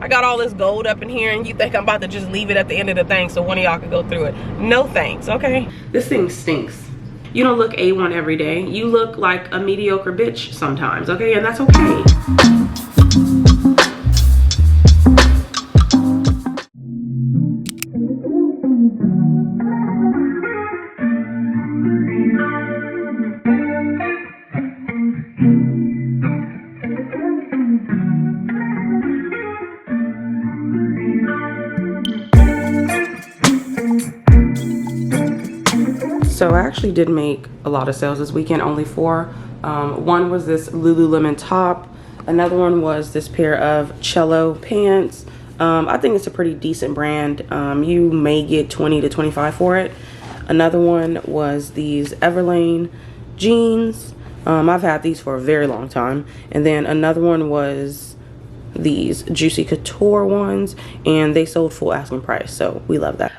I got all this gold up in here and you think I'm about to just leave it at the end of the thing so one of y'all can go through it. No thanks, okay? This thing stinks. You don't look A1 every day. You look like a mediocre bitch sometimes, okay? And that's okay. So I actually did make a lot of sales this weekend, only 4. One was this Lululemon top. Another one was this pair of Cello pants. I think it's a pretty decent brand. You may get 20 to 25 for it. Another one was these Everlane jeans. I've had these for a very long time. And then another one was these Juicy Couture ones, and they sold full asking price, so we love that.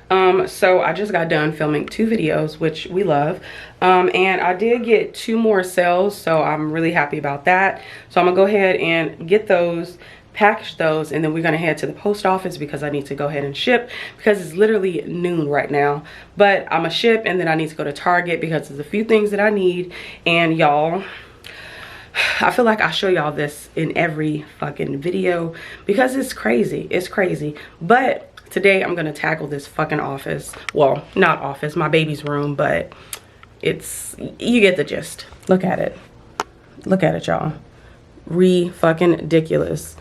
So I just got done filming 2 videos, which we love, and I did get 2 more sales, so I'm really happy about that. So I'm gonna go ahead and get those, package those, and then we're gonna head to the post office because I need to go ahead and ship, because it's literally noon right now. But I'm gonna ship, and then I need to go to Target because there's a few things that I need. And y'all, I feel like I show y'all this in every fucking video because it's crazy. It's crazy. But today I'm gonna tackle this fucking office. Well, not office, my baby's room, but it's, you get the gist. Look at it. Look at it, y'all. Fucking ridiculous.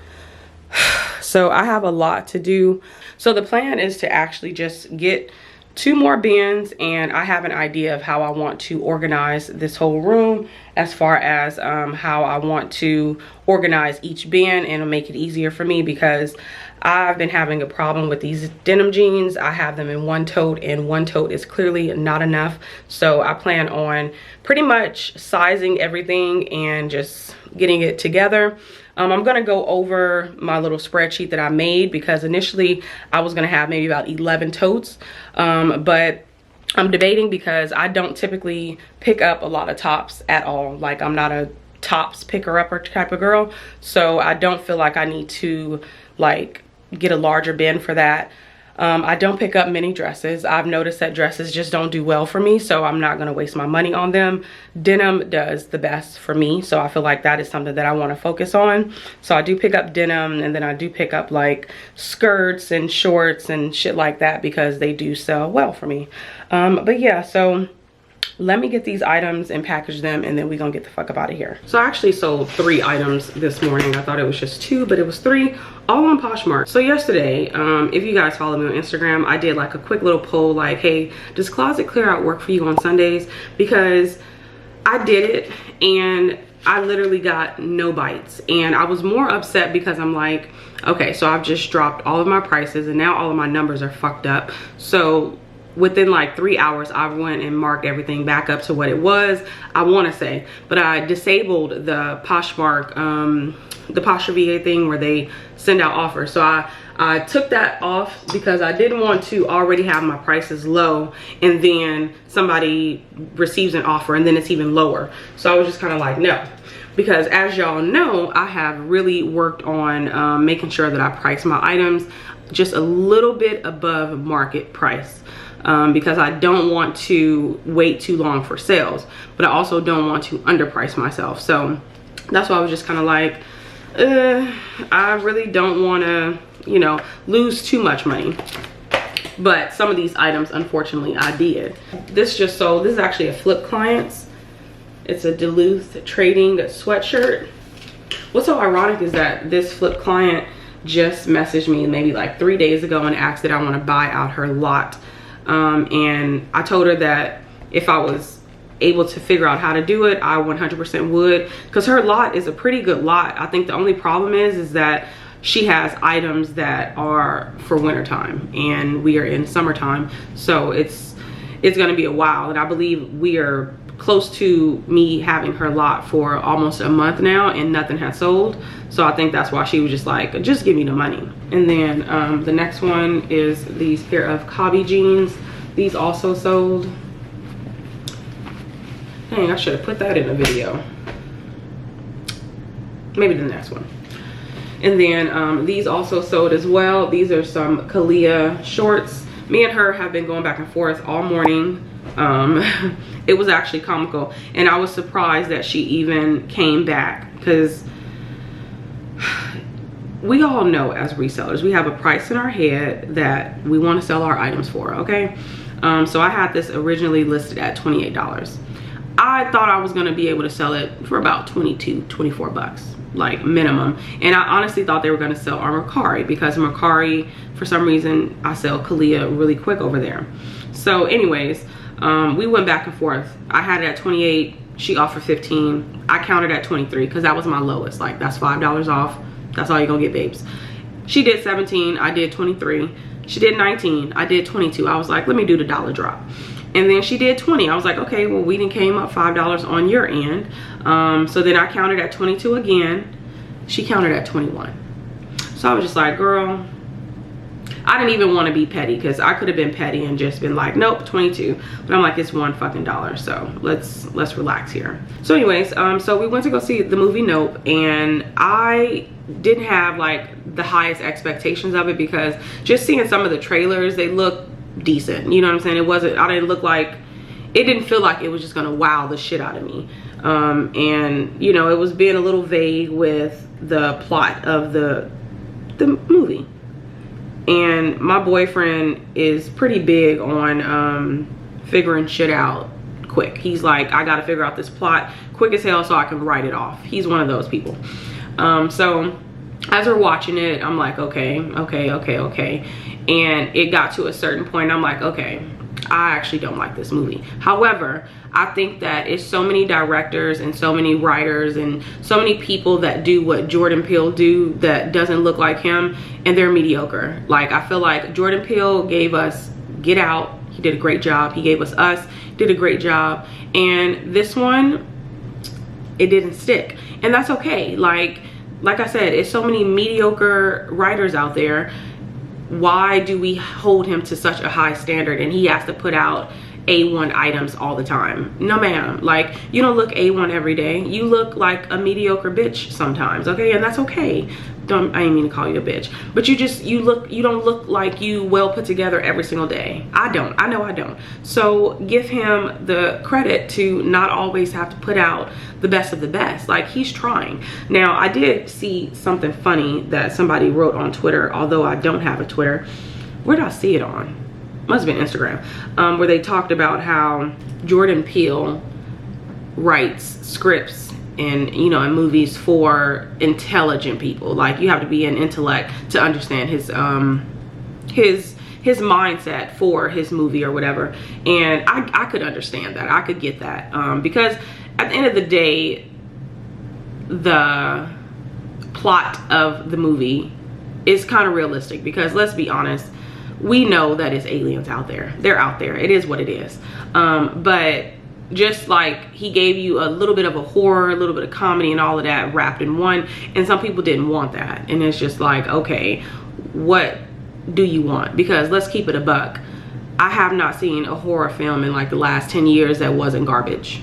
So I have a lot to do. So the plan is to actually just get 2 more bins, and I have an idea of how I want to organize this whole room, as far as how I want to organize each bin, and it'll make it easier for me because I've been having a problem with these denim jeans. I have them in 1 tote, and 1 tote is clearly not enough. So I plan on pretty much sizing everything and just getting it together. I'm gonna go over my little spreadsheet that I made, because initially I was gonna have maybe about 11 totes, but I'm debating because I don't typically pick up a lot of tops at all. Like, I'm not a tops picker-upper type of girl, so I don't feel like I need to like get a larger bin for that. I don't pick up many dresses. I've noticed that dresses just don't do well for me, so I'm not gonna waste my money on them. Denim does the best for me, so I feel like that is something that I wanna focus on. So I do pick up denim, and then I do pick up like skirts and shorts and shit like that because they do sell well for me. But yeah, so let me get these items and package them, and then we're gonna get the fuck up out of here. So I actually sold 3 items this morning. I thought it was just 2, but it was 3, all on Poshmark. So yesterday, if you guys follow me on Instagram, I did like a quick little poll like, hey, does closet clear out work for you on Sundays? Because I did it, and I literally got no bites. And I was more upset because I'm like, okay, so I've just dropped all of my prices, and now all of my numbers are fucked up. So within like 3 hours, I went and marked everything back up to what it was, I want to say. But I disabled the Poshmark, the Posh VA thing where they send out offers. So I took that off because I didn't want to already have my prices low, and then somebody receives an offer and then it's even lower. So I was just kind of like, no. Because as y'all know, I have really worked on making sure that I price my items just a little bit above market price. Because I don't want to wait too long for sales, but I also don't want to underprice myself. So that's why I was just kind of like, I really don't want to, you know, lose too much money. But some of these items, unfortunately, I did. This just sold. This is actually a Flip Clients. It's a Duluth trading sweatshirt. What's so ironic is that this Flip Client just messaged me maybe like 3 days ago and asked that I want to buy out her lot. And I told her that if I was able to figure out how to do it, I 100% would, because her lot is a pretty good lot. I think the only problem is that she has items that are for wintertime, and we are in summertime, so it's gonna be a while. And I believe we are close to me having her lot for almost a month now, and nothing has sold. So I think that's why she was just like, just give me the money. And then the next one is these pair of Cobby jeans. These also sold. Dang, I should have put that in a video. Maybe the next one. And then these also sold as well. These are some Kalia shorts. Me and her have been going back and forth all morning. It was actually comical, and I was surprised that she even came back, because we all know as resellers, we have a price in our head that we want to sell our items for, okay? So I had this originally listed at $28. I thought I was going to be able to sell it for about 22, 24 bucks, like minimum. And I honestly thought they were going to sell on Mercari, because Mercari, for some reason, I sell Kalia really quick over there. So anyways, we went back and forth. I had it at 28, she offered 15. I counted at 23 because that was my lowest. Like, that's $5 off. That's all you're gonna get, babes. She did 17, I did 23. She did 19, I did 22. I was like, let me do the dollar drop. And then she did 20. I was like, okay, well, we done came up $5 on your end. So then I counted at 22 again. She counted at 21. So I was just like, girl, I didn't even want to be petty, because I could have been petty and just been like, nope, 22. But I'm like, it's $1 fucking dollar, so let's relax here. So anyways, so we went to go see the movie Nope, and I didn't have like the highest expectations of it, because just seeing some of the trailers, they look decent, you know what I'm saying? It didn't feel like it was just gonna wow the shit out of me. And you know, it was being a little vague with the plot of the movie. And my boyfriend is pretty big on figuring shit out quick. He's like, I gotta figure out this plot quick as hell so I can write it off. He's one of those people. So as we're watching it, I'm like, okay. And it got to a certain point, I'm like, okay, I actually don't like this movie. However, I think that it's so many directors and so many writers and so many people that do what Jordan Peele do that doesn't look like him, and they're mediocre. Like, I feel like Jordan Peele gave us Get Out. He did a great job. He gave us Us, did a great job. And this one, it didn't stick. And that's okay. Like I said, it's so many mediocre writers out there. Why do we hold him to such a high standard and he has to put out A1 items all the time? No, ma'am. Like, you don't look A1 every day. You look like a mediocre bitch sometimes, okay? And that's okay. I didn't mean to call you a bitch, but you don't look like you well put together every single day. I know I don't. So give him the credit to not always have to put out the best of the best. Like, he's trying. Now, I did see something funny that somebody wrote on Twitter, although I don't have a Twitter. Where did I see it on? Must have been Instagram, where they talked about how Jordan Peele writes scripts and, you know, in movies for intelligent people. Like, you have to be an intellect to understand his mindset for his movie or whatever. And I could understand that. I could get that, because at the end of the day, the plot of the movie is kind of realistic, because let's be honest, we know that it's aliens out there. They're out there. It is what it is. But just like he gave you a little bit of a horror, a little bit of comedy and all of that wrapped in one, and some people didn't want that. And it's just like, okay, what do you want? Because let's keep it a buck. I have not seen a horror film in like the last 10 years that wasn't garbage.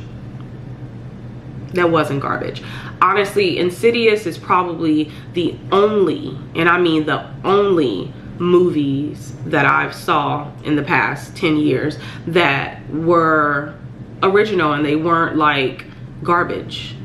That wasn't garbage. Honestly, Insidious is probably the only, and I mean the only, movies that I've saw in the past 10 years that were original and they weren't like garbage.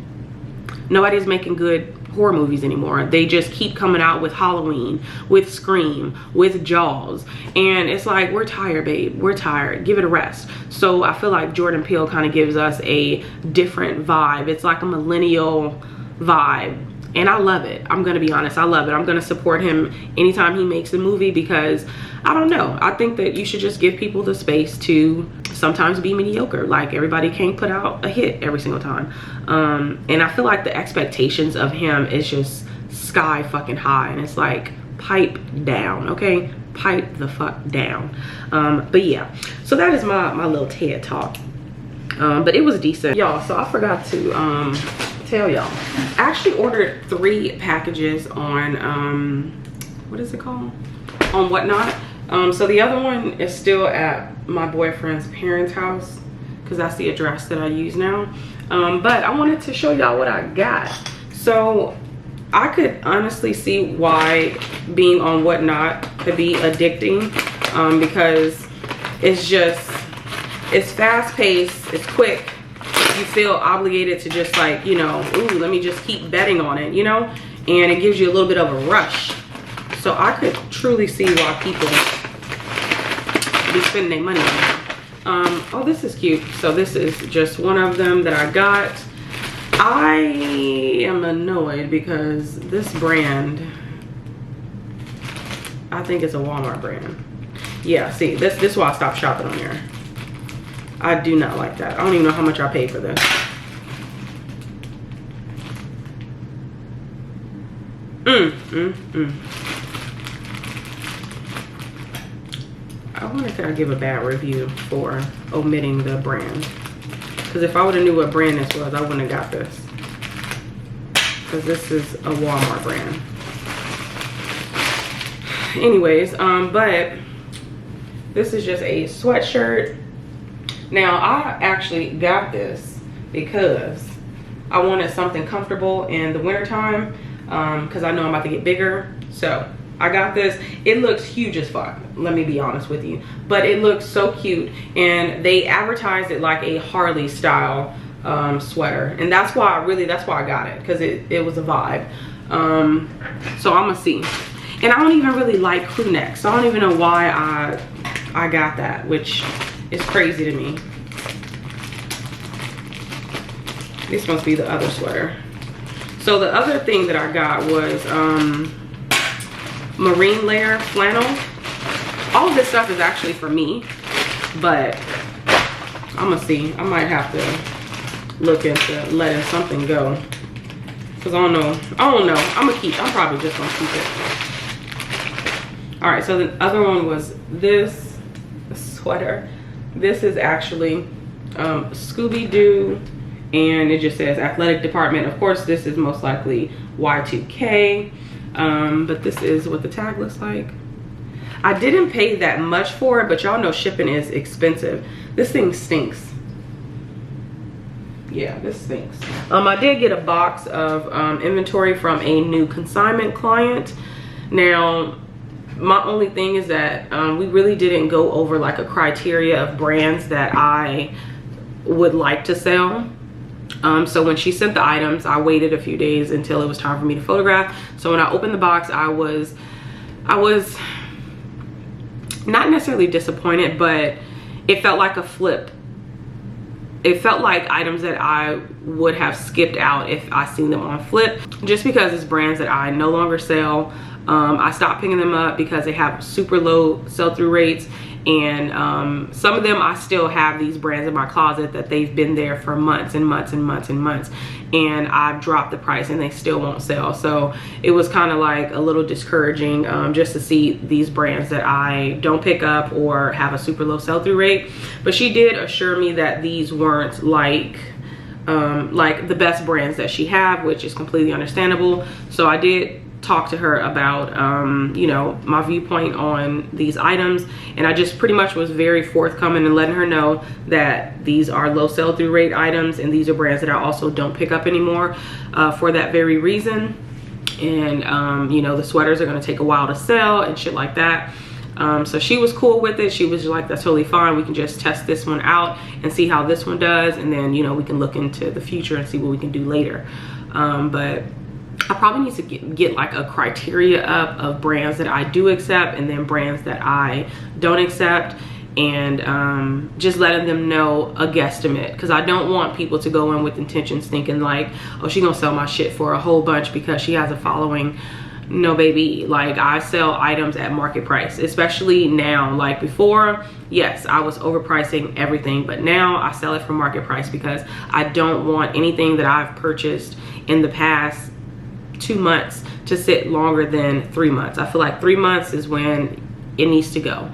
Nobody's making good horror movies anymore. They just keep coming out with Halloween, with Scream, with Jaws, and it's like, we're tired, babe. We're tired. Give it a rest. So I feel like Jordan Peele kind of gives us a different vibe. It's like a millennial vibe, and I love it. I'm gonna be honest, I love it. I'm gonna support him anytime he makes a movie, because I don't know, I think that you should just give people the space to sometimes be mediocre. Like, everybody can't put out a hit every single time. And I feel like the expectations of him is just sky fucking high, and it's like, pipe down, okay? Pipe the fuck down. But yeah, so that is my little TED talk. But it was decent, y'all. So I forgot to tell y'all, I actually ordered 3 packages on what is it called, on Whatnot. So the other one is still at my boyfriend's parents' house, because that's the address that I use now. But I wanted to show y'all what I got. So I could honestly see why being on Whatnot could be addicting, because it's fast paced, it's quick. You feel obligated to just like, you know, ooh, let me just keep betting on it, you know, and it gives you a little bit of a rush. So I could truly see why people be spending their money on it. Oh, this is cute. So this is just one of them that I got. I am annoyed because this brand, I think it's a Walmart brand. Yeah, see, this is why I stopped shopping on there. I do not like that. I don't even know how much I paid for this. I wonder if I give a bad review for omitting the brand. Because if I would have knew what brand this was, I wouldn't have got this. Because this is a Walmart brand. Anyways, but this is just a sweatshirt. Now, I actually got this because I wanted something comfortable in the wintertime, because I know I'm about to get bigger. So I got this. It looks huge as fuck, let me be honest with you, but it looks so cute, and they advertised it like a Harley style sweater, and that's why I got it, because it was a vibe. So I'm gonna see. And I don't even really like crew necks, so I don't even know why I got that, which is crazy to me. This must be the other sweater. So the other thing that I got was marine layer flannel. All of this stuff is actually for me, but I'm gonna see. I might have to look into letting something go, because I don't know. I'm probably just gonna keep it. All right, so the other one was this sweater. This is actually Scooby-Doo, and it just says athletic department. Of course, this is most likely Y2K, but this is what the tag looks like. I didn't pay that much for it, but y'all know shipping is expensive. This thing stinks. Yeah, this stinks. I did get a box of inventory from a new consignment client. Now, my only thing is that we really didn't go over like a criteria of brands that I would like to sell. So when she sent the items, I waited a few days until it was time for me to photograph. So when I opened the box, I was not necessarily disappointed, but it felt like a flip. It felt like items that I would have skipped out if I seen them on flip, just because it's brands that I no longer sell. I stopped picking them up because they have super low sell-through rates, and some of them I still have these brands in my closet that they've been there for months and months and months and months, and I've dropped the price and they still won't sell. So it was kind of like a little discouraging just to see these brands that I don't pick up or have a super low sell-through rate. But she did assure me that these weren't like the best brands that she have, which is completely understandable. So I did talk to her about you know, my viewpoint on these items, and I just pretty much was very forthcoming and letting her know that these are low sell-through rate items, and these are brands that I also don't pick up anymore for that very reason. And you know, the sweaters are going to take a while to sell and shit like that. So she was cool with it. She was like, that's totally fine, we can just test this one out and see how this one does, and then, you know, we can look into the future and see what we can do later. But I probably need to get like a criteria up of brands that I do accept and then brands that I don't accept, and just letting them know a guesstimate, because I don't want people to go in with intentions thinking like, oh, she's gonna sell my shit for a whole bunch because she has a following. No, baby, like I sell items at market price, especially now. Like before, yes, I was overpricing everything, but now I sell it for market price because I don't want anything that I've purchased in the past 2 months to sit longer than 3 months. I feel like 3 months is when it needs to go,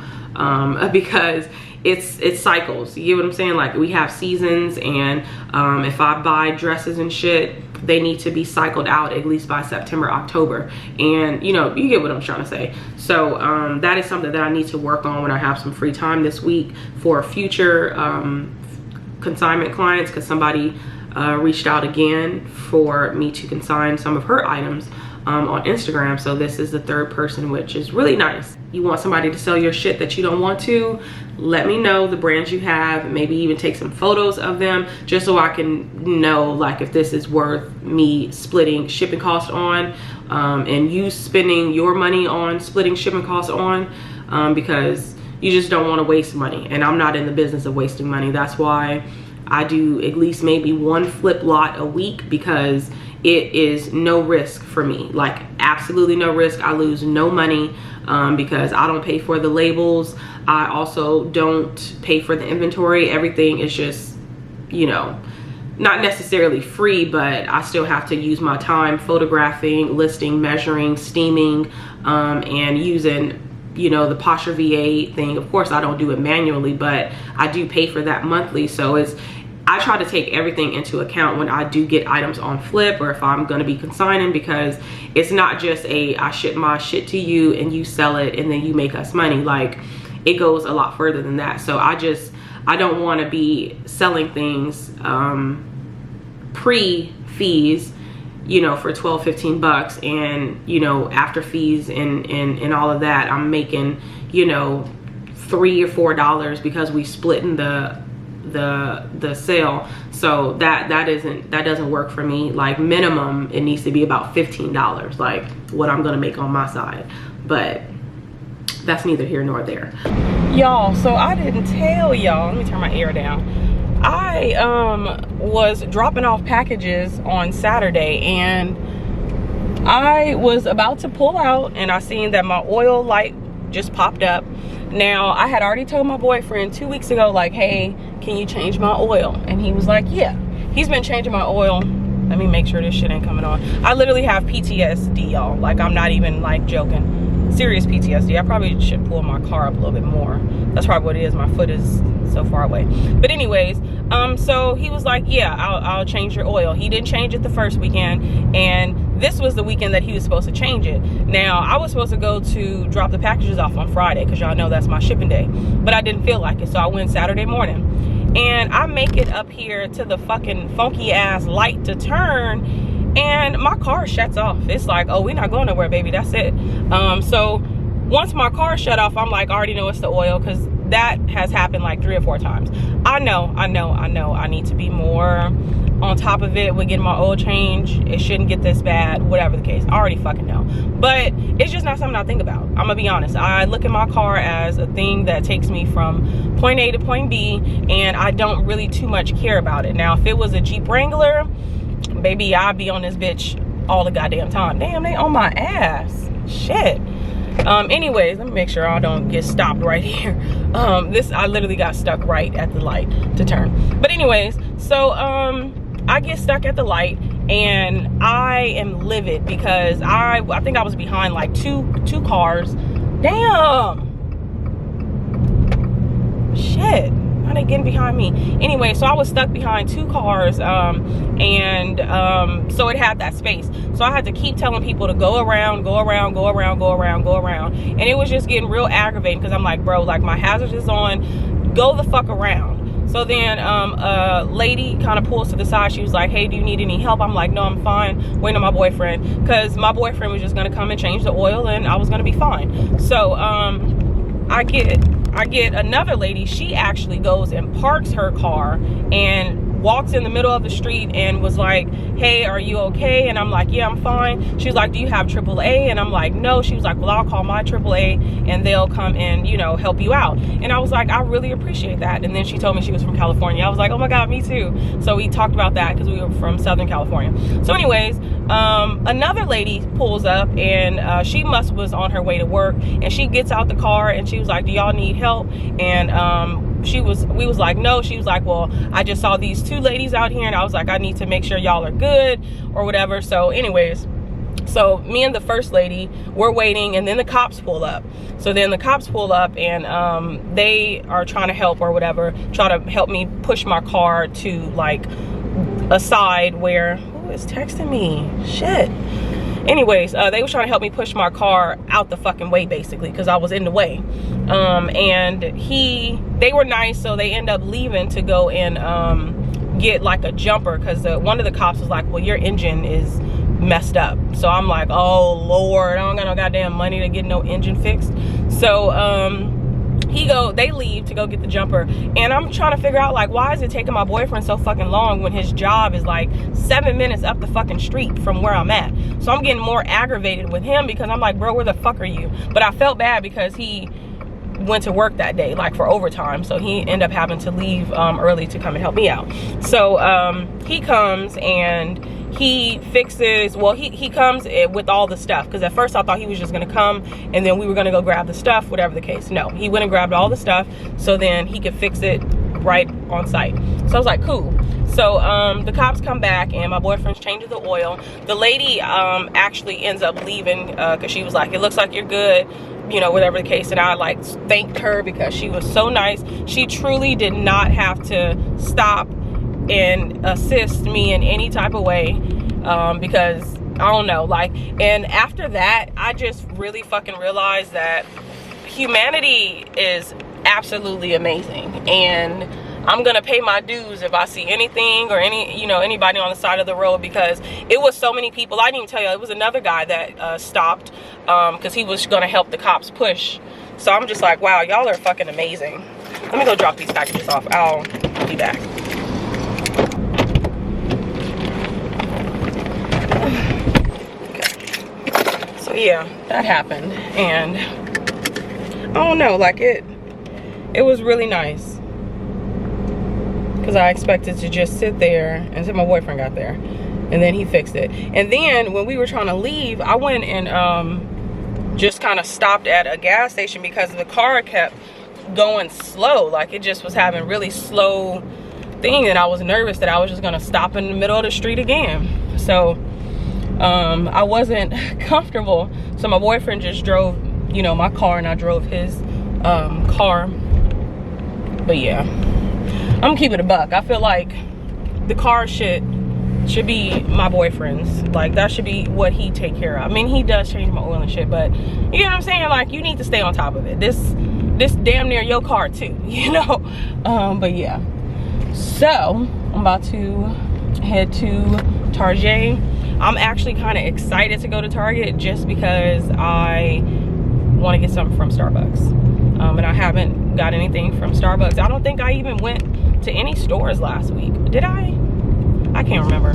because it's cycles. You get what I'm saying? Like we have seasons, and if I buy dresses and shit, they need to be cycled out at least by September, October, and you know, you get what I'm trying to say. So that is something that I need to work on when I have some free time this week for future consignment clients, because somebody reached out again for me to consign some of her items on Instagram. So this is the third person, which is really nice. You want somebody to sell your shit that you don't want to, let me know the brands you have, maybe even take some photos of them, just so I can know like if this is worth me splitting shipping costs on, and you spending your money on splitting shipping costs on, because you just don't want to waste money, and I'm not in the business of wasting money. That's why I do at least maybe one flip lot a week, because it is no risk for me, like absolutely no risk. I lose no money, because I don't pay for the labels. I also don't pay for the inventory. Everything is just, you know, not necessarily free, but I still have to use my time photographing, listing, measuring, steaming, and using, you know, the Posture VA thing. Of course I don't do it manually, but I do pay for that monthly. So I try to take everything into account when I do get items on flip, or if I'm going to be consigning, because it's not just I ship my shit to you and you sell it and then you make us money. Like, it goes a lot further than that. So I don't want to be selling things pre-fees, you know, for 12, 15 bucks, and, you know, after fees and all of that, I'm making, you know, $3 or $4 because we split in the sale. So that doesn't work for me. Like, minimum it needs to be about $15, like what I'm gonna make on my side. But that's neither here nor there, y'all. So I didn't tell y'all, let me turn my air down. I was dropping off packages on Saturday, and I was about to pull out, and I seen that my oil light just popped up. Now, I had already told my boyfriend 2 weeks ago, like, hey, can you change my oil? And he was like, yeah. He's been changing my oil. Let me make sure this shit ain't coming on. I literally have PTSD, y'all. Like, I'm not even like joking. Serious PTSD. I probably should pull my car up a little bit more. That's probably what it is. My foot is so far away. But anyways, so he was like, yeah, I'll change your oil. He didn't change it the first weekend, and this was the weekend that he was supposed to change it. Now, I was supposed to go to drop the packages off on Friday, because y'all know that's my shipping day, but I didn't feel like it, so I went Saturday morning. And I make it up here to the fucking funky ass light to turn, and my car shuts off. It's like, oh, we're not going nowhere, baby, that's it. So once my car shut off, I'm like, I already know it's the oil, because that has happened like 3 or 4 times. I know I need to be more on top of it with getting my oil change. It shouldn't get this bad, whatever the case. I already fucking know, but it's just not something I think about. I'm gonna be honest. I look at my car as a thing that takes me from point A to point B, and I don't really too much care about it. Now, if it was a Jeep Wrangler, baby, I'd be on this bitch all the goddamn time. Damn, they on my ass. Shit. Anyways, let me make sure I don't get stopped right here. I literally got stuck right at the light to turn. But anyways, so I get stuck at the light, and I am livid because I think I was behind like two cars. Damn. Shit. Why they getting behind me? Anyway, so I was stuck behind 2 cars, and so it had that space. So I had to keep telling people to go around, go around, go around, go around, go around. And it was just getting real aggravating, because I'm like, bro, like, my hazard is on, go the fuck around. So then a lady kind of pulls to the side. She was like, hey, do you need any help? I'm like, no, I'm fine, waiting on my boyfriend, because my boyfriend was just gonna come and change the oil, and I was gonna be fine. So I get another lady. She actually goes and parks her car and walks in the middle of the street and was like, hey, are you okay? And I'm like, yeah, I'm fine. She was like, do you have AAA? And I'm like, no. She was like, well, I'll call my AAA and they'll come and, you know, help you out. And I was like, I really appreciate that. And then she told me she was from California. I was like, oh my God, me too. So we talked about that, because we were from Southern California. So anyways, another lady pulls up, and she was on her way to work, and she gets out the car and she was like, do y'all need help? And we was like, no. She was like, well, I just saw these 2 ladies out here, and I was like, I need to make sure y'all are good or whatever. So anyways, so me and the first lady were waiting, and then the cops pull up. So then the cops pull up, and they are trying to help or whatever, try to help me push my car to like a side where, who is texting me? Shit. Anyways, they were trying to help me push my car out the fucking way, basically, because I was in the way. And they were nice, so they end up leaving to go and get like a jumper, because one of the cops was like, well, your engine is messed up. So I'm like, oh Lord, I don't got no goddamn money to get no engine fixed. So they leave to go get the jumper, and I'm trying to figure out, like, why is it taking my boyfriend so fucking long when his job is like 7 minutes up the fucking street from where I'm at. So I'm getting more aggravated with him because I'm like, bro, where the fuck are you? But I felt bad because he went to work that day, like for overtime, so he ended up having to leave early to come and help me out. So he comes and he fixes, well, he comes with all the stuff, because at first I thought he was just gonna come and then we were gonna go grab the stuff, whatever the case. No, he went and grabbed all the stuff so then he could fix it right on site. So I was like, cool. So the cops come back and my boyfriend's changing the oil. The lady actually ends up leaving because she was like, it looks like you're good, you know, whatever the case. And I like thanked her because she was so nice. She truly did not have to stop and assist me in any type of way, because I don't know, like, and after that I just really fucking realized that humanity is absolutely amazing, and I'm gonna pay my dues if I see anything or anybody on the side of the road, because it was so many people. I didn't even tell you, it was another guy that stopped because he was gonna help the cops push. So I'm just like, wow, y'all are fucking amazing. Let me go drop these packages off. I'll be back. So yeah, that happened, and I don't know, like it was really nice, because I expected to just sit there until my boyfriend got there, and then he fixed it. And then when we were trying to leave, I went and just kind of stopped at a gas station because the car kept going slow, like it just was having really slow thing, and I was nervous that I was just gonna stop in the middle of the street again. So I wasn't comfortable, so my boyfriend just drove, you know, my car, and I drove his car. But yeah, I'm gonna keep it a buck. I feel like the car should be my boyfriend's. Like, that should be what he take care of. I mean, he does change my oil and shit, but you know what I'm saying, like, you need to stay on top of it. This damn near your car too, you know. But yeah, so I'm about to head to Target. I'm actually kind of excited to go to Target just because I want to get something from Starbucks. And I haven't got anything from Starbucks. I don't think I even went to any stores last week. Did I? I can't remember.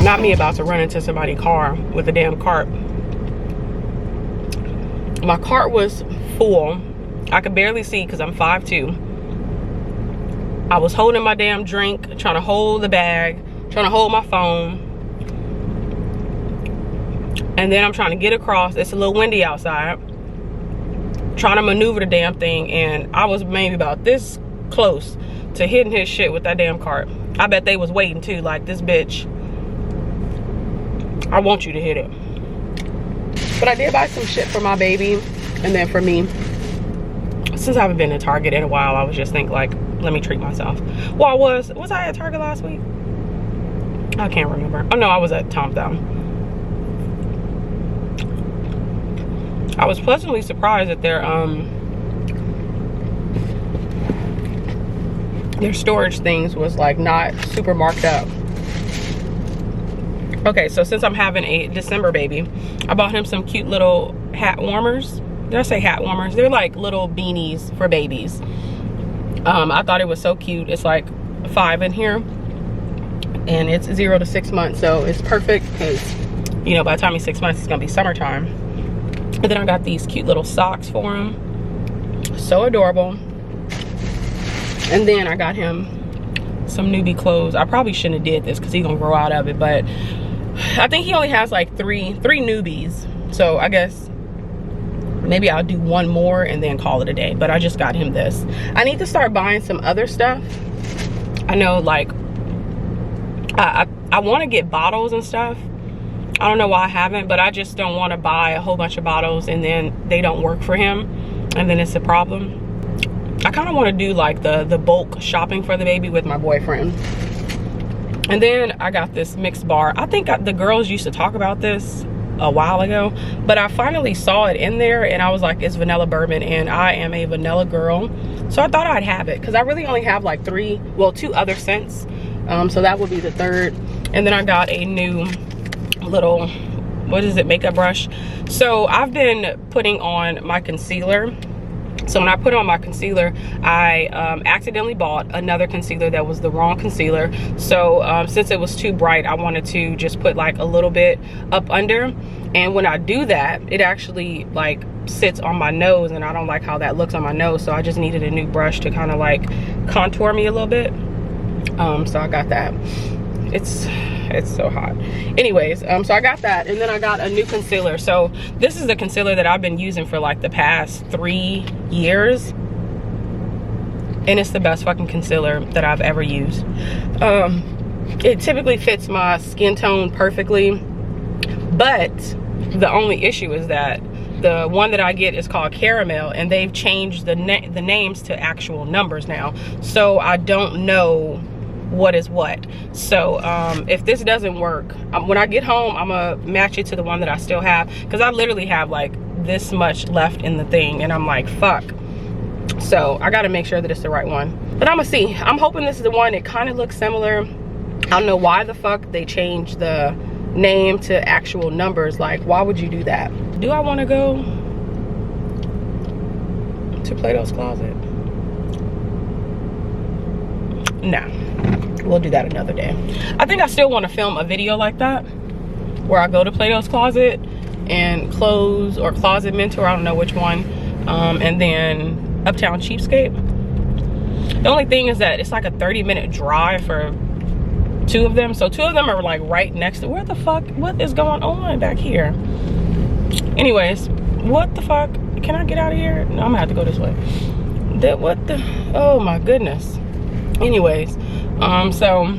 Not me about to run into somebody's car with a damn cart. My cart was full. I could barely see because I'm 5'2". I was holding my damn drink, trying to hold the bag, trying to hold my phone. And then I'm trying to get across. It's a little windy outside. Trying to maneuver the damn thing, and I was maybe about this close to hitting his shit with that damn cart. I bet they was waiting too, like, this bitch, I want you to hit it. But I did buy some shit for my baby, and then for me, since I haven't been to Target in a while, I was just thinking, like, let me treat myself. Well, was I at Target last week? I can't remember. Oh no, I was at Tom Thumb. I was pleasantly surprised that their storage things was like not super marked up. Okay, so since I'm having a December baby, I bought him some cute little hat warmers. Did I say hat warmers? They're like little beanies for babies. I thought it was so cute. It's like 5 in here, and it's 0 to 6 months, so it's perfect because, you know, by the time he's 6 months, it's gonna be summertime. And then I got these cute little socks for him. So adorable. And then I got him some newbie clothes. I probably shouldn't have did this because he's gonna grow out of it, but I think he only has like three newbies. So I guess maybe I'll do one more and then call it a day. But I just got him this. I need to start buying some other stuff. I know, like, I want to get bottles and stuff. I don't know why I haven't, but I just don't want to buy a whole bunch of bottles and then they don't work for him, and then it's a problem. I kind of want to do like the bulk shopping for the baby with my boyfriend. And then I got this mixed bar. I think the girls used to talk about this a while ago, but I finally saw it in there and I was like, it's vanilla bourbon, and I am a vanilla girl, so I thought I'd have it because I really only have like two other scents, so that would be the third. And then I got a new little, what is it, makeup brush. So I've been putting on my concealer. So when I put on my concealer, I accidentally bought another concealer that was the wrong concealer. So since it was too bright, I wanted to just put like a little bit up under. And when I do that, it actually like sits on my nose, and I don't like how that looks on my nose. So I just needed a new brush to kind of like contour me a little bit. So I got that. It's so hot. Anyways, so I got that, and then I got a new concealer. So this is the concealer that I've been using for like the past 3 years, and it's the best fucking concealer that I've ever used. It typically fits my skin tone perfectly, but the only issue is that the one that I get is called Caramel, and they've changed the names to actual numbers now, so I don't know what is what. So if this doesn't work, when I get home, I'm gonna match it to the one that I still have, because I literally have like this much left in the thing, and I'm like, fuck. So I gotta make sure that it's the right one, but I'm gonna see. I'm hoping this is the one. It kind of looks similar. I don't know why the fuck they changed the name to actual numbers. Like, why would you do that? Do I want to go to Plato's Closet? No, we'll do that another day. I think I still want to film a video like that, where I go to Plato's Closet and Clothes or Closet Mentor, I don't know which one, and then Uptown Cheapskate. The only thing is that it's like a 30-minute drive for 2 of them, so 2 of them are like right next to, where the fuck, what is going on back here? Anyways, what the fuck, can I get out of here? No, I'm gonna have to go this way. What the, oh my goodness. Anyways, so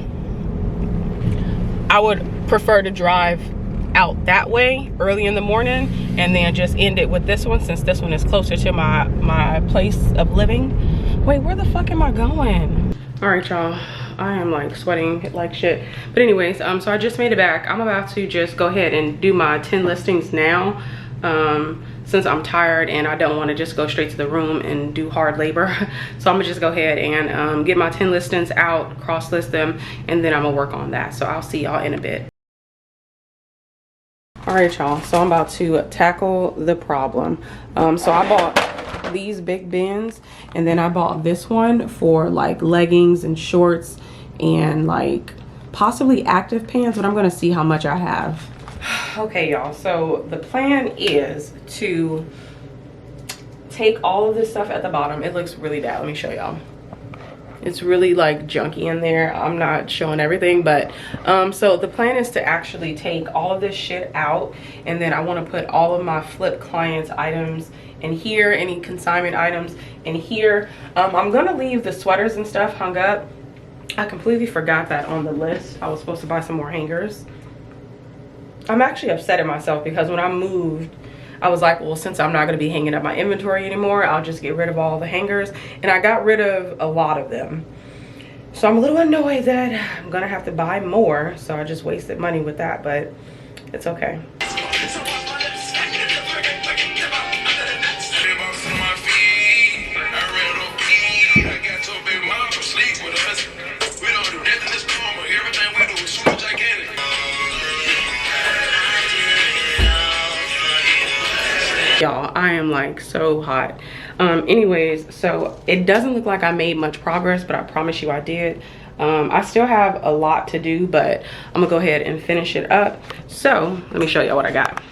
I would prefer to drive out that way early in the morning and then just end it with this one, since this one is closer to my place of living. Wait, where the fuck am I going? All right, y'all, I am like sweating like shit. But anyways, so I just made it back. I'm about to just go ahead and do my 10 listings now, since I'm tired and I don't want to just go straight to the room and do hard labor. So I'm gonna just go ahead and get my 10 listings out, cross list them, and then I'm gonna work on that. So I'll see y'all in a bit. All right, y'all, so I'm about to tackle the problem. So I bought these big bins, and then I bought this one for like leggings and shorts and like possibly active pants, but I'm gonna see how much I have. Okay, y'all, so the plan is to take all of this stuff at the bottom. It looks really bad. Let me show y'all. It's really like junky in there. I'm not showing everything, but so the plan is to actually take all of this shit out, and then I want to put all of my flip clients items in here, any consignment items in here. I'm gonna leave the sweaters and stuff hung up. I completely forgot that on the list. I was supposed to buy some more hangers. I'm actually upset at myself because when I moved, I was like, well, since I'm not going to be hanging up my inventory anymore, I'll just get rid of all the hangers. And I got rid of a lot of them. So I'm a little annoyed that I'm going to have to buy more. So I just wasted money with that, but it's okay. Y'all, I am like so hot. Anyways, so it doesn't look like I made much progress, but I promise you I did. I still have a lot to do, but I'm gonna go ahead and finish it up. So let me show y'all what I got.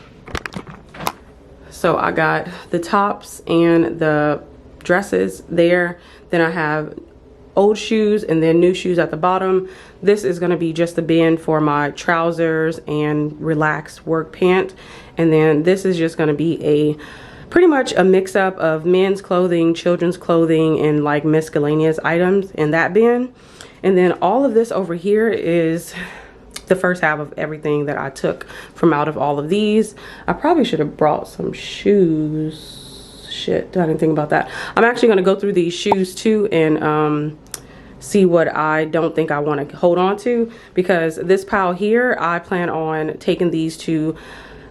So I got the tops and the dresses there. Then I have old shoes and then new shoes at the bottom. This is going to be just the bin for my trousers and relaxed work pant. And then this is just going to be pretty much a mix up of men's clothing, children's clothing, and like miscellaneous items in that bin. And then all of this over here is the first half of everything that I took from out of all of these. I probably should have brought some shoes. Shit, I didn't think about that. I'm actually gonna go through these shoes too and see what I don't think I want to hold on to, because this pile here, I plan on taking these to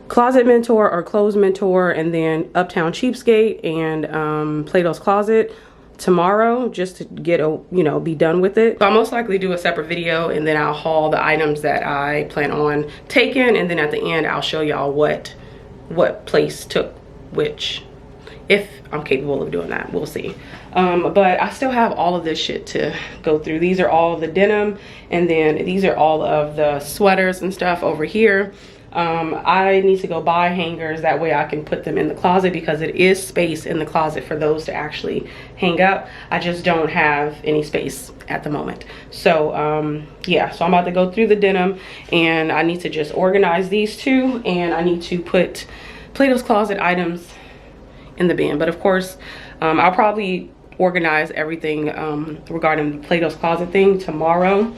Closet Mentor or Clothes Mentor, and then Uptown Cheapskate and Plato's Closet tomorrow, just to get a, you know, be done with it. So I'll most likely do a separate video, and then I'll haul the items that I plan on taking, and then at the end I'll show y'all what place took which, if I'm capable of doing that. We'll see. But I still have all of this shit to go through. These are all the denim, and then these are all of the sweaters and stuff over here. I need to go buy hangers, that way I can put them in the closet, because it is space in the closet for those to actually hang up. I just don't have any space at the moment. So yeah, so I'm about to go through the denim, and I need to just organize these two, and I need to put Plato's Closet items in the bin. But of course, I'll probably organize everything regarding the Plato's Closet thing tomorrow.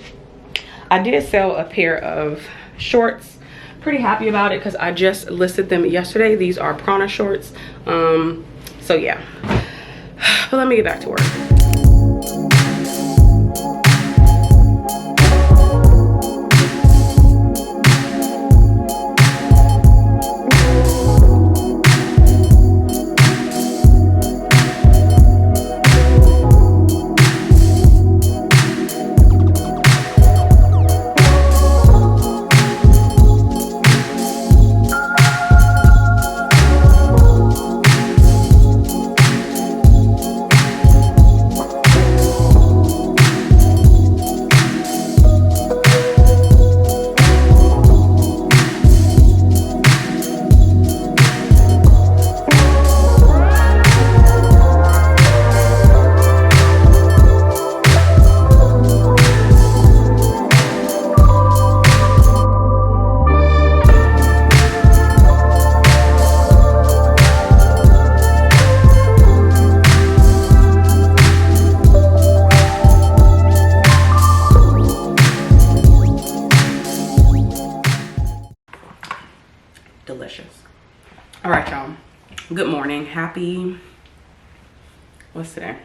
I did sell a pair of shorts. Pretty happy about it because I just listed them yesterday. These are Prana shorts. So yeah, but let me get back to work. Delicious. All right, y'all, good morning. Happy, what's today?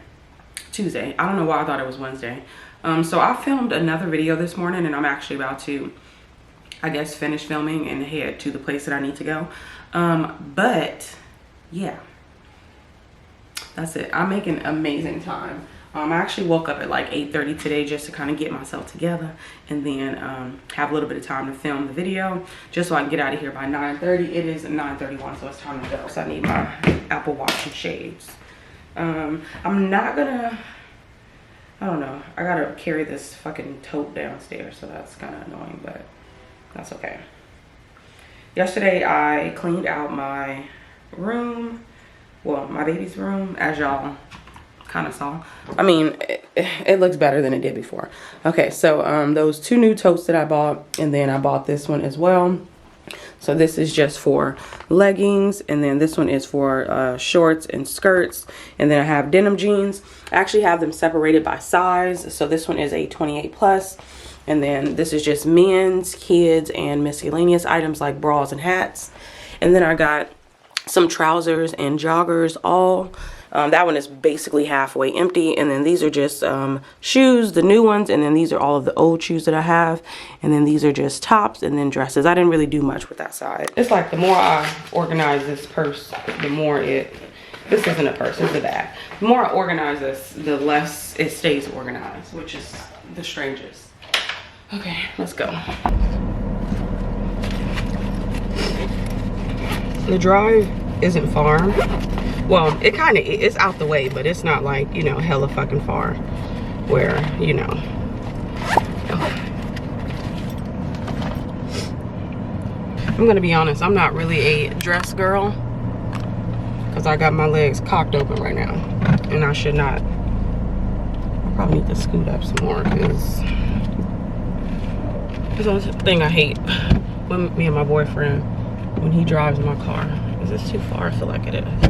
Tuesday. I don't know why I thought it was Wednesday. So I filmed another video this morning, and I'm actually about to, I guess, finish filming and head to the place that I need to go. But yeah, that's it. I'm making amazing time. I actually woke up at like 8:30 today just to kind of get myself together, and then have a little bit of time to film the video just so I can get out of here by 9:30. It is 9:31, so it's time to go. So I need my Apple Watch and shades. I'm not gonna, I don't know, I gotta carry this fucking tote downstairs, so that's kind of annoying, but that's okay. Yesterday I cleaned out my room, well, my baby's room, as y'all kind of saw. I mean, it looks better than it did before. Okay, so those two new totes that I bought, and then I bought this one as well. So this is just for leggings, and then this one is for shorts and skirts, and then I have denim jeans. I actually have them separated by size. So this one is a 28 plus, and then this is just men's, kids, and miscellaneous items like bras and hats. And then I got some trousers and joggers, all that one is basically halfway empty, and then these are just shoes, the new ones, and then these are all of the old shoes that I have, and then these are just tops and then dresses. I didn't really do much with that side. It's like the more I organize this purse, the more this isn't a purse, it's a bag. The more I organize this, the less it stays organized, which is the strangest. Okay, let's go. The drive isn't far. Well, it kind of is out the way, but it's not like, you know, hella fucking far where, you know. I'm gonna be honest, I'm not really a dress girl because I got my legs cocked open right now, and I should not. I probably need to scoot up some more because that's the thing I hate when me and my boyfriend, when he drives my car. Is this too far? I feel like it is.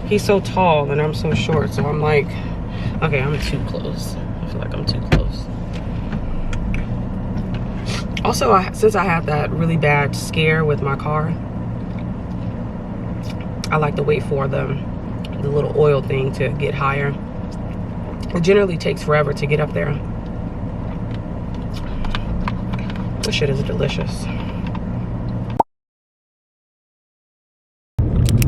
He's so tall and I'm so short, so I'm like, okay, I'm too close. I feel like I'm too close. Also, since I had that really bad scare with my car, I like to wait for the little oil thing to get higher. It generally takes forever to get up there. This shit is delicious.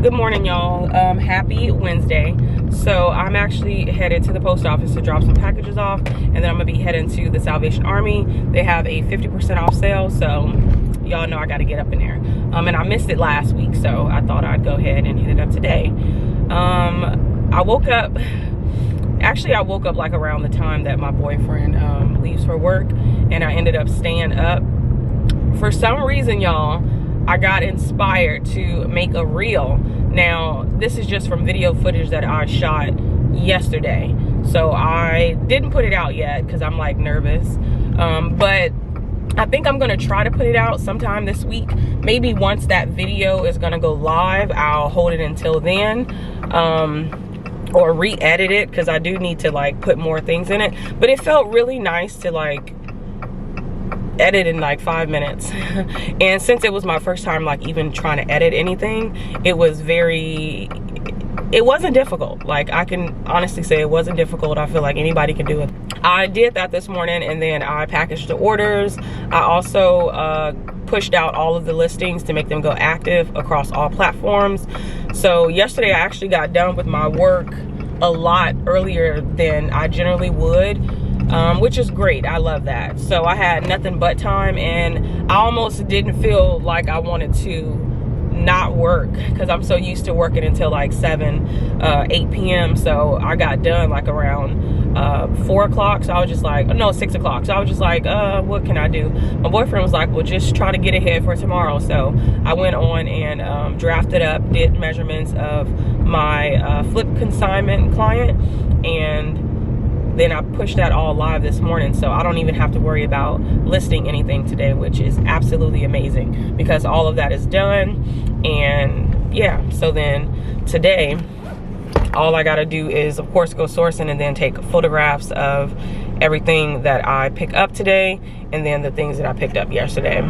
Good morning, y'all. Happy Wednesday. So I'm actually headed to the post office to drop some packages off, and then I'm gonna be heading to the Salvation Army. They have a 50% off sale, so y'all know I gotta get up in there. And I missed it last week, so I thought I'd go ahead and hit it up today. I woke up like around the time that my boyfriend leaves for work, and I ended up staying up. For some reason, y'all, I got inspired to make a reel. Now, this is just from video footage that I shot yesterday. So I didn't put it out yet because I'm like nervous. But I think I'm gonna try to put it out sometime this week. Maybe once that video is gonna go live, I'll hold it until then. Or re-edit it, because I do need to like put more things in it. But it felt really nice to like edit in like 5 minutes. And since it was my first time like even trying to edit anything, it wasn't difficult. Like, I can honestly say it wasn't difficult. I feel like anybody can do it. I did that this morning, and then I packaged the orders. I also pushed out all of the listings to make them go active across all platforms. So yesterday I actually got done with my work a lot earlier than I generally would, which is great. I love that. So I had nothing but time, and I almost didn't feel like I wanted to not work, because I'm so used to working until like 8 p.m. So I got done like around 4 o'clock. So I was just like, no, 6 o'clock. So I was just like, what can I do? My boyfriend was like, well, just try to get ahead for tomorrow. So I went on and drafted up, did measurements of my flip consignment client, and then I pushed that all live this morning, so I don't even have to worry about listing anything today, which is absolutely amazing, because all of that is done. And yeah, so then today all I gotta do is of course go sourcing, and then take photographs of everything that I pick up today, and then the things that I picked up yesterday.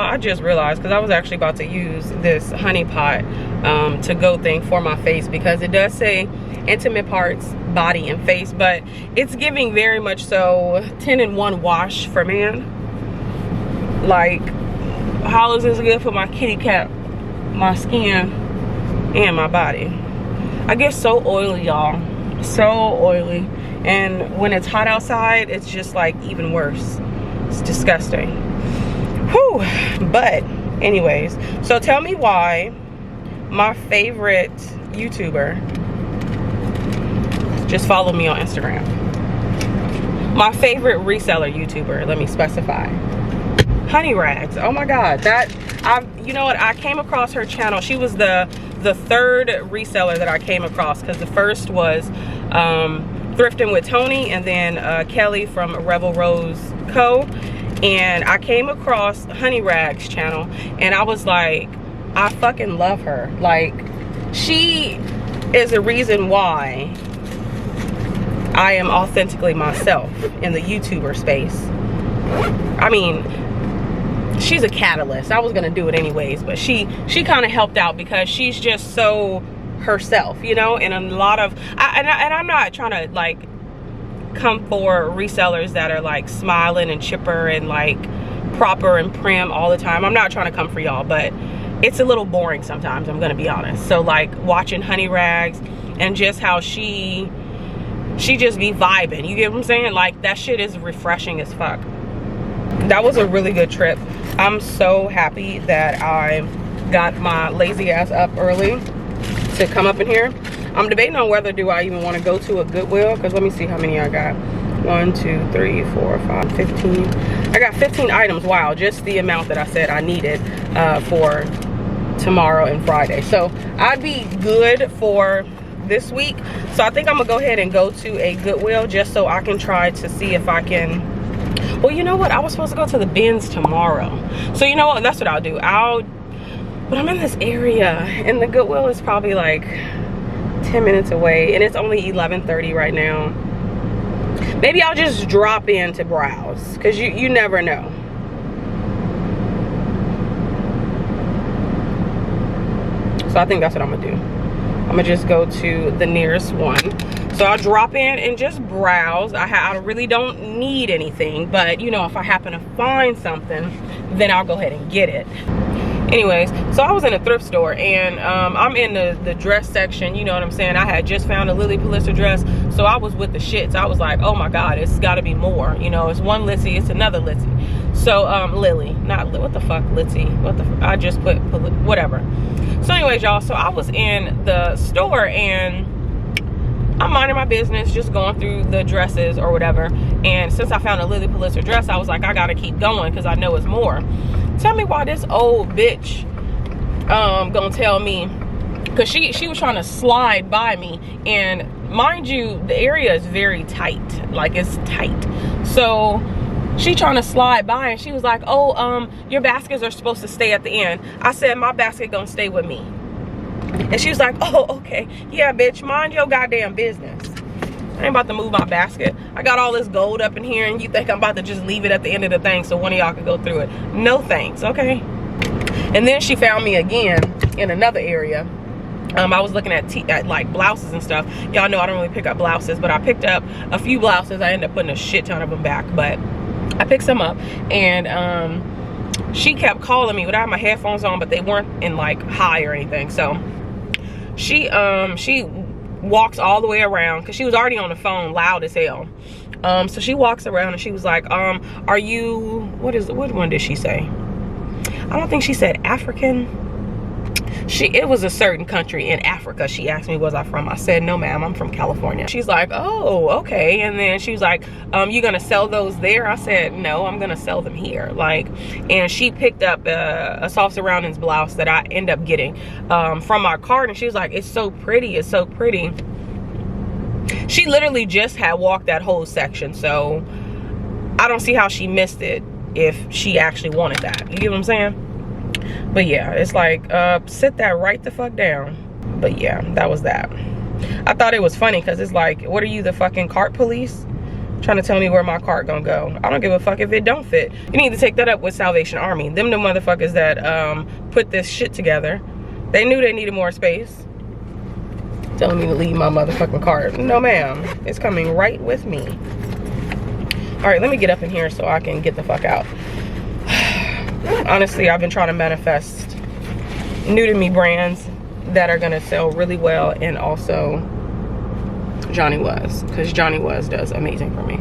I just realized, because I was actually about to use this honey pot to go thing for my face, because it does say intimate parts, body and face, but it's giving very much so 10-in-1 wash for man. Like, how is this good for my kitty cat, my skin, and my body? I get so oily, y'all, so oily, and when it's hot outside, it's just like even worse. It's disgusting. Whew. But anyways, so tell me why my favorite YouTuber, just follow me on Instagram, my favorite reseller YouTuber, let me specify, Honey Rags. Oh my god, that you know what, I came across her channel. She was the third reseller that I came across, because the first was Thrifting with Tony, and then Kelly from Rebel Rose Co. And I came across Honey Rag's channel, and I was like, I fucking love her. Like, she is the reason why I am authentically myself in the YouTuber space. I mean, she's a catalyst. I was gonna do it anyways, but she kind of helped out, because she's just so herself, you know. And a lot of and I'm not trying to like come for resellers that are like smiling and chipper and like proper and prim all the time. I'm not trying to come for y'all, but it's a little boring sometimes, I'm gonna be honest. So like watching Honey Rags and just how she just be vibing, you get what I'm saying? Like, that shit is refreshing as fuck. That was a really good trip. I'm so happy that I got my lazy ass up early to come up in here. I'm debating on whether do I even want to go to a Goodwill, because let me see how many I got. 1, 2, 3, 4, 5, 15. I got 15 items. Wow, just the amount that I said I needed for tomorrow and Friday. So I'd be good for this week. So I think I'm gonna go ahead and go to a Goodwill just so I can try to see if I can. Well, you know what? I was supposed to go to the bins tomorrow. So you know what? That's what I'll do. But I'm in this area and the Goodwill is probably like 10 minutes away and it's only 11:30 right now. Maybe I'll just drop in to browse because you never know. So I think that's what I'm gonna do. I'm gonna just go to the nearest one. So I'll drop in and just browse. I really don't need anything, but you know, if I happen to find something, then I'll go ahead and get it. Anyways, so I was in a thrift store and I'm in the dress section, you know what I'm saying? I had just found a Lily Pulitzer dress, so I was with the shits. I was like, oh my God, it's gotta be more. You know, it's one Litzy, it's another Litzy. So Lily, not what the fuck, Litzy, I just put whatever. So anyways, y'all, so I was in the store and I'm minding my business, just going through the dresses or whatever. And since I found a Lily Pulitzer dress, I was like, I gotta keep going because I know it's more. Tell me why this old bitch gonna tell me, because she was trying to slide by me, and mind you, the area is very tight, like it's tight. So she trying to slide by and she was like, oh, your baskets are supposed to stay at the end. I said, my basket gonna stay with me. And she was like, oh, okay. Yeah, bitch, mind your goddamn business. I ain't about to move my basket. I got all this gold up in here and you think I'm about to just leave it at the end of the thing so one of y'all can go through it. No thanks, okay? And then she found me again in another area. I was looking at like blouses and stuff. Y'all know I don't really pick up blouses, but I picked up a few blouses. I ended up putting a shit ton of them back, but I picked some up. And she kept calling me, but I had my headphones on, but they weren't in like high or anything. So she walks all the way around because she was already on the phone loud as hell. So she walks around and she was like, are you, what one did she say? I don't think she said African. It was a certain country in Africa. She asked me, was I from? I said, no ma'am, I'm from California. She's like, oh, okay. And then she was like, you gonna sell those there? I said, no, I'm gonna sell them here. Like, and she picked up a soft surroundings blouse that I end up getting from my cart, and she was like, it's so pretty, it's so pretty. She literally just had walked that whole section, so I don't see how she missed it if she actually wanted that. You get what I'm saying? But yeah, it's like, sit that right the fuck down. But yeah, that was that. I thought it was funny because it's like, what are you, the fucking cart police? Trying to tell me where my cart gonna go. I don't give a fuck if it don't fit. You need to take that up with Salvation Army. Them the motherfuckers that put this shit together. They knew they needed more space. Telling me to leave my motherfucking cart. No ma'am, it's coming right with me. All right, let me get up in here so I can get the fuck out. Honestly, I've been trying to manifest new to me brands that are gonna sell really well, and also Johnny Was, because Johnny Was does amazing for me.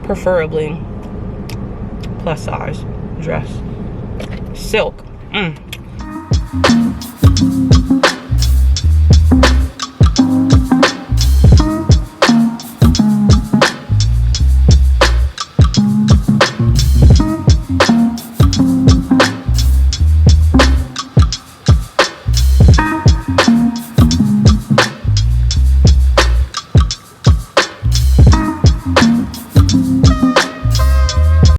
Preferably plus size dress. Silk.